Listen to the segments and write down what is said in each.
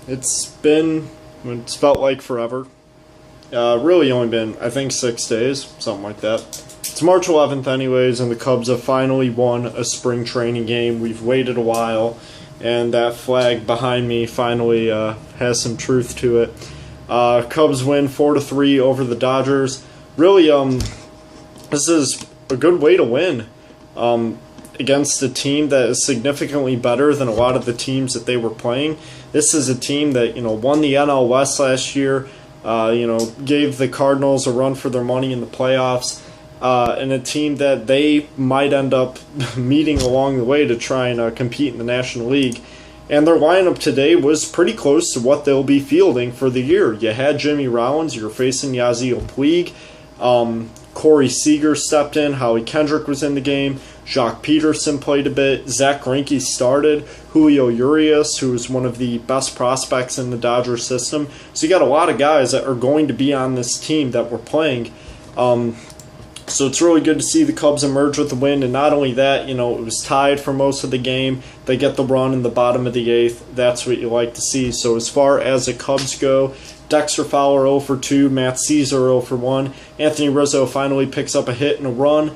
It's felt like forever. Really only been, I think, 6 days, something like that. It's March 11th anyways, and the Cubs have finally won a spring training game. We've waited a while, and that flag behind me finally has some truth to it. Cubs win 4-3 over the Dodgers. Really, this is a good way to win against a team that is significantly better than a lot of the teams that they were playing. This is a team that, won the NL West last year, gave the Cardinals a run for their money in the playoffs, and a team that they might end up meeting along the way to try and compete in the National League. And their lineup today was pretty close to what they'll be fielding for the year. You had Jimmy Rollins, you're facing Yasiel Puig, Corey Seager stepped in, Howie Kendrick was in the game, Jacques Peterson played a bit, Zach Greinke started, Julio Urias, who is one of the best prospects in the Dodger system. So you got a lot of guys that are going to be on this team that were playing. So it's really good to see the Cubs emerge with the win, and not only that, it was tied for most of the game. They get the run in the bottom of the 8th. That's what you like to see. So as far as the Cubs go, Dexter Fowler 0 for 2, Matt Caesar 0 for 1. Anthony Rizzo finally picks up a hit and a run.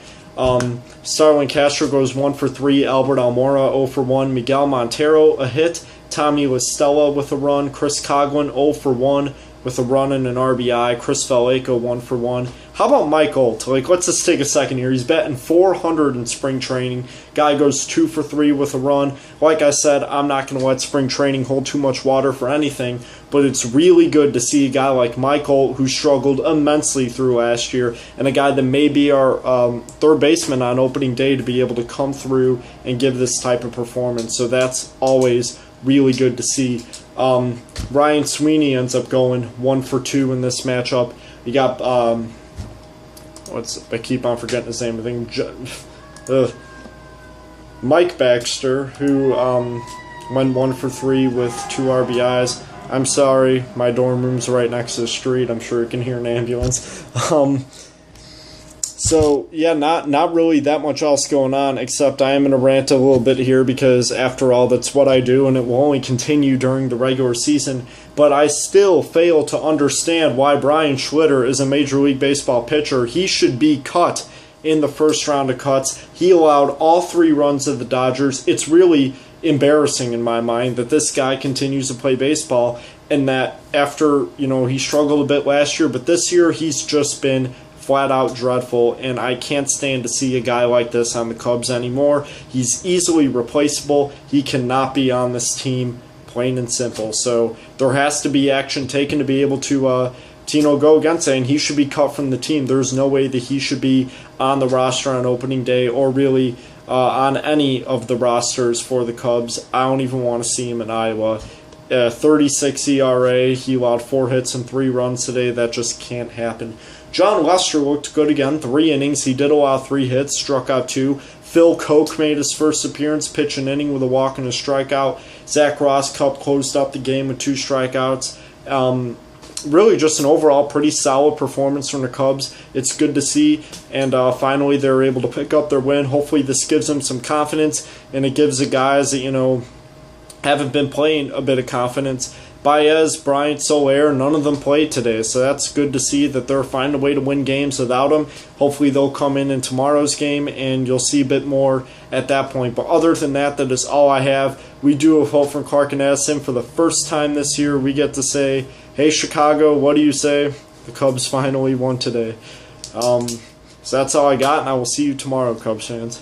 Starlin Castro goes 1 for 3, Albert Almora 0 for 1, Miguel Montero a hit, Tommy La Stella with a run, Chris Coghlan 0 for 1 with a run and an RBI, Chris Vallejo 1 for 1. How about Mike Holt? Let's just take a second here. He's batting 400 in spring training. Guy goes 2 for 3 with a run. Like I said, I'm not going to let spring training hold too much water for anything, but it's really good to see a guy like Mike Holt, who struggled immensely through last year, and a guy that may be our third baseman on opening day, to be able to come through and give this type of performance. So that's always really good to see. Ryan Sweeney ends up going 1 for 2 in this matchup. You got I keep on forgetting his name. I think Mike Baxter, who went 1 for 3 with 2 RBIs. I'm sorry, my dorm room's right next to the street. I'm sure you can hear an ambulance. So, yeah, not really that much else going on, except I am going to rant a little bit here because, after all, that's what I do, and it will only continue during the regular season. But I still fail to understand why Brian Schlitter is a Major League Baseball pitcher. He should be cut in the first round of cuts. He allowed all 3 runs of the Dodgers. It's really embarrassing in my mind that this guy continues to play baseball, and that after, he struggled a bit last year, but this year he's just been flat out dreadful, and I can't stand to see a guy like this on the Cubs anymore. He's easily replaceable. He cannot be on this team, plain and simple. So there has to be action taken to be able to go against saying he should be cut from the team. There's no way that he should be on the roster on opening day, or really on any of the rosters for the Cubs. I don't even want to see him in Iowa. 36 ERA. He allowed 4 hits and 3 runs today. That just can't happen. John Lester looked good again. 3 innings. He did allow 3 hits, struck out 2. Phil Koch made his first appearance, pitched an inning with a walk and a strikeout. Zach Rosscup closed up the game with 2 strikeouts. Really just an overall pretty solid performance from the Cubs. It's good to see, and finally they're able to pick up their win. Hopefully this gives them some confidence, and it gives the guys that, haven't been playing a bit of confidence. Baez, Bryant, Soler, none of them played today, so that's good to see that they're finding a way to win games without them. Hopefully they'll come in tomorrow's game, and you'll see a bit more at that point. But other than that, that is all I have. We do a vote from Clark and Addison. For the first time this year, we get to say, hey, Chicago, what do you say? The Cubs finally won today. So that's all I got, and I will see you tomorrow, Cubs fans.